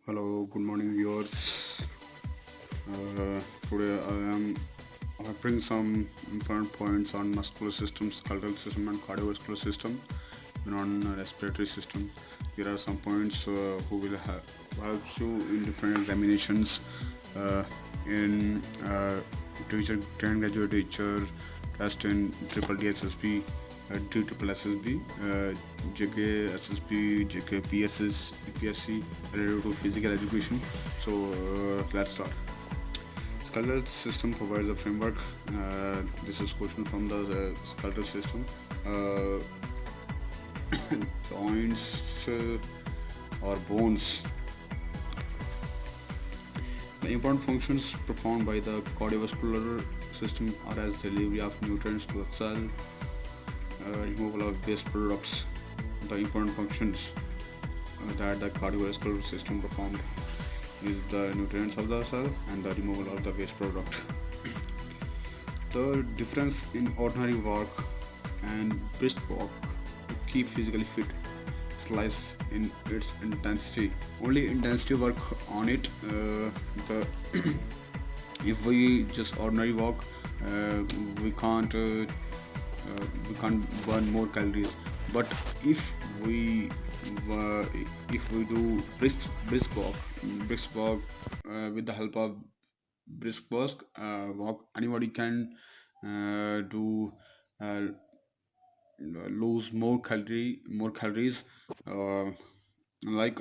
Hello, good morning, viewers. Today I bring some important points on muscular system, skeletal system, and cardiovascular system, and on respiratory system. Here are some points who will help you in different examinations in teacher, trained graduate teacher, test in triple DSSB, D triple SSB, JK SSB, JK PSS, PSC related to physical education. So let's start. Skeletal system provides a framework. This is question from the skeletal system. Uh, Joints or bones. The important functions performed by the cardiovascular system are as delivery of nutrients to the cell, removal of waste products. The important functions that the cardiovascular system performed is the nutrients of the cell and the removal of the waste product. The difference in ordinary walk and brisk walk to keep physically fit lies in its intensity. Only intensity work on it. The if we just ordinary walk, uh, we can't uh, we can't burn more calories. But if we uh, if we do brisk walk with the help of walk, anybody can do uh, lose more calories. Uh, like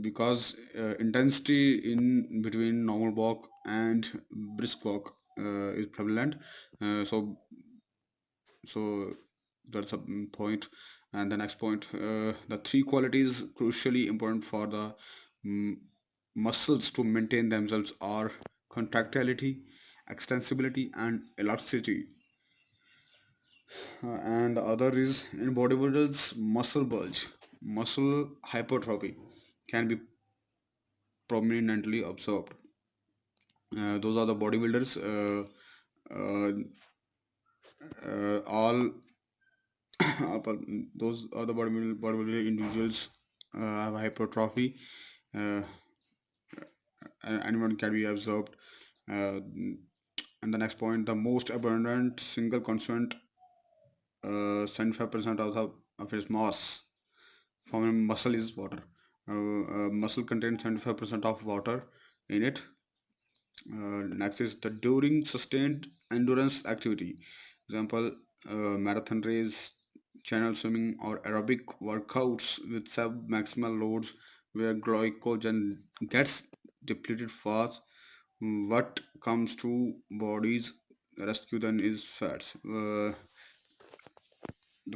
because intensity in between normal walk and brisk walk is prevalent. So that's a point. And the next point, the three qualities crucially important for the mm, muscles to maintain themselves are contractility, extensibility, and elasticity. And the other is in bodybuilders, muscle bulge, muscle hypertrophy can be prominently observed. Those are the bodybuilders. Uh, all but those are the bodybuilder individuals have hypertrophy. Uh, Anyone can be observed. Uh, and the next point, the most abundant single constant, 75% of its mass from a muscle is water. Muscle contains 75% of water in it. Next is the during sustained endurance activity. Example, marathon race, channel swimming, or aerobic workouts with sub maximal loads where glycogen gets depleted fast. What comes to body's rescue then is fats.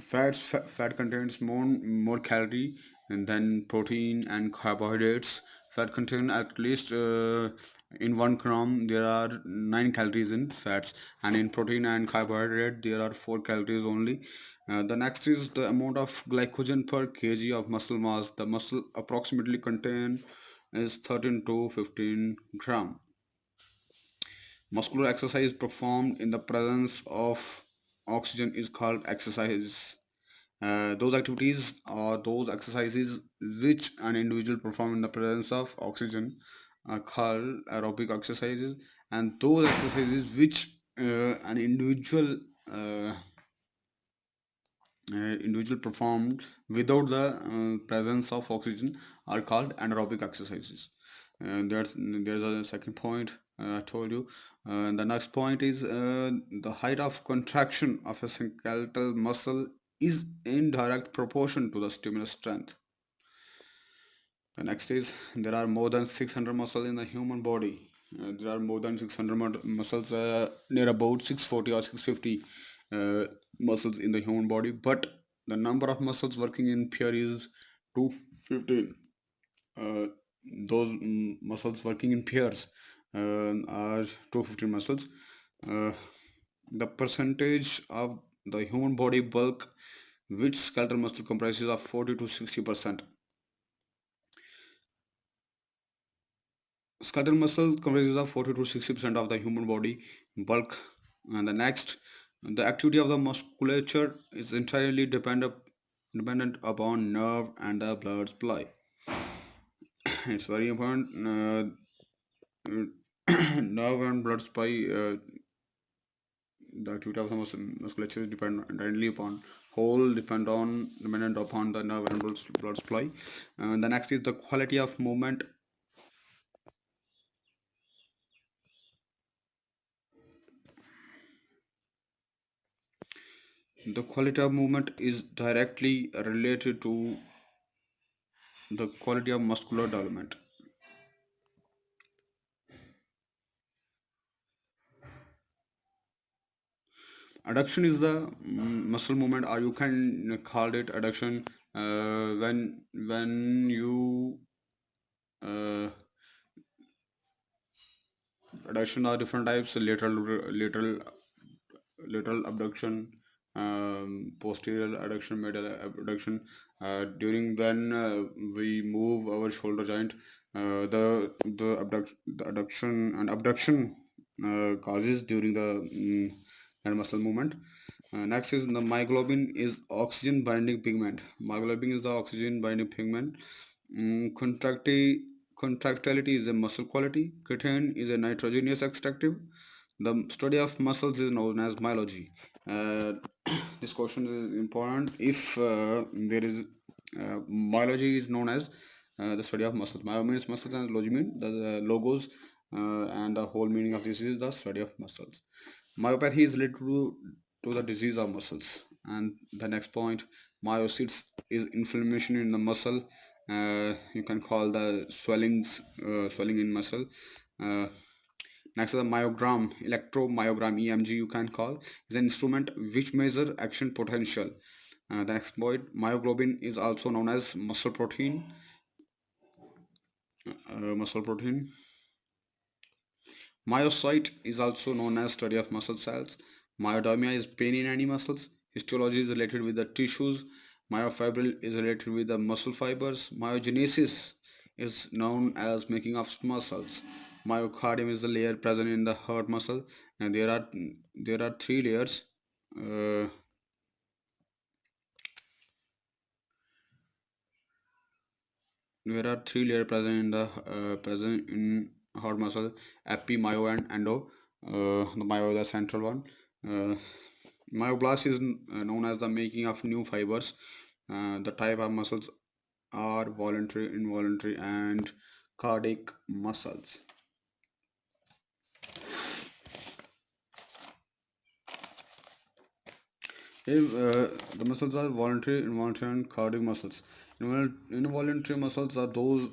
Fat contains more calorie and then protein and carbohydrates. Fat contain at least in 1 gram there are 9 calories in fats, and in protein and carbohydrate there are 4 calories only. The next is the amount of glycogen per kg of muscle mass. The muscle approximately contain is 13 to 15 gram. Muscular exercise performed in the presence of oxygen is called exercise. Those activities or those exercises which an individual perform in the presence of oxygen are called aerobic exercises, and those exercises which an uh, individual performed without the presence of oxygen are called anaerobic exercises. And there's a second point I told you. The next point is the height of contraction of a skeletal muscle is in direct proportion to the stimulus strength. The next is there are more than 600 muscles in the human body. There are more than 600 muscles, near about 640 or 650 muscles in the human body, but the number of muscles working in pair is 215. Uh, those muscles working in pairs are 215 muscles. Uh, the percentage of the human body bulk which skeletal muscle comprises of 40 to 60%. Skeletal muscle comprises of 40 to 60% of the human body bulk. And the next, the activity of the musculature is entirely dependent upon nerve and the blood supply. It's very important. Nerve and blood supply, the activity of the musculature is dependently upon whole dependent upon the nerve and blood supply. The next is the quality of movement. The quality of movement is directly related to the quality of muscular development. Adduction is the muscle movement, or you can call it adduction, when you uh, adduction are different types: lateral abduction, posterior adduction, medial abduction. During when we move our shoulder joint, the adduction and abduction causes during the hand muscle movement. Next is the myoglobin is oxygen binding pigment. Myoglobin is the oxygen binding pigment. Contractility is a muscle quality. Creatine is a nitrogenous extractive. The study of muscles is known as myology. Uh, this question is important. If there is myology is known as the study of muscles. Myo means muscles and logi mean the logos, and the whole meaning of this is the study of muscles. Myopathy is related to the disease of muscles. And the next point, myocytes is inflammation in the muscle. You can call the swelling in muscle. Uh, Next is the myogram, electromyogram, EMG you can call, is an instrument which measure action potential. The next point, myoglobin is also known as muscle protein. Muscle protein. Myocyte is also known as study of muscle cells. Myodermia is pain in any muscles. Histology is related with the tissues. Myofibril is related with the muscle fibers. Myogenesis is known as making of muscles. Myocardium is the layer present in the heart muscle, and there are three layers. Uh, there are three layers present in heart muscle: epi, myo, and endo. The myo is the central one. Uh, Myoblast is known as the making of new fibers. The type of muscles are voluntary, involuntary, and cardiac muscles. If the muscles are voluntary, involuntary, and cardiac muscles. Involuntary muscles are those,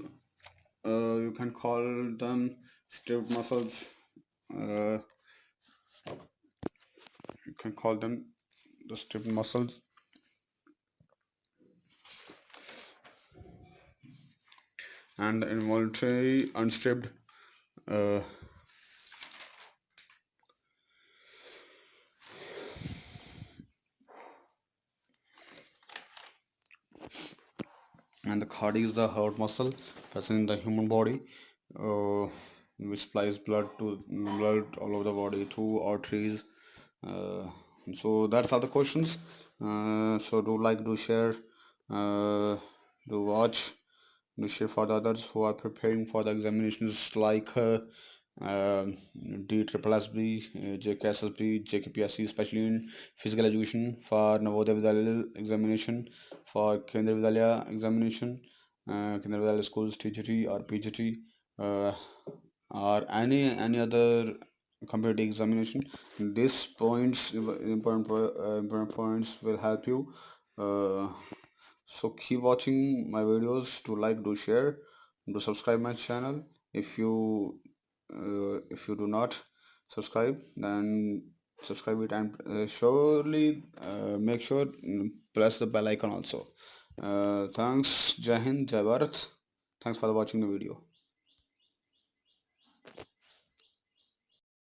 you can call them stiff muscles. Uh, you can call them the stiff muscles. And the involuntary unstripped, uh, and the cardiac is the heart muscle present in the human body, uh, which supplies blood all over the body through arteries. uh, so that's all the questions. So do like, do share, uh, do watch, do share for the others who are preparing for the examinations like um, DSSB, JKSSB, JKPSC, especially in physical education, for Navodaya Vidyalaya examination, for Kendra Vidyalaya examination, Kendra Vidyalaya schools, TGT or PGT, uh, or any other competitive examination. These points, important points, will help you. Uh, so keep watching my videos. To like, do share, do subscribe my channel. If you do not subscribe, then subscribe it, and surely make sure press the bell icon also. Thanks. Jai Hind, Jai Bharat. Thanks for watching the video.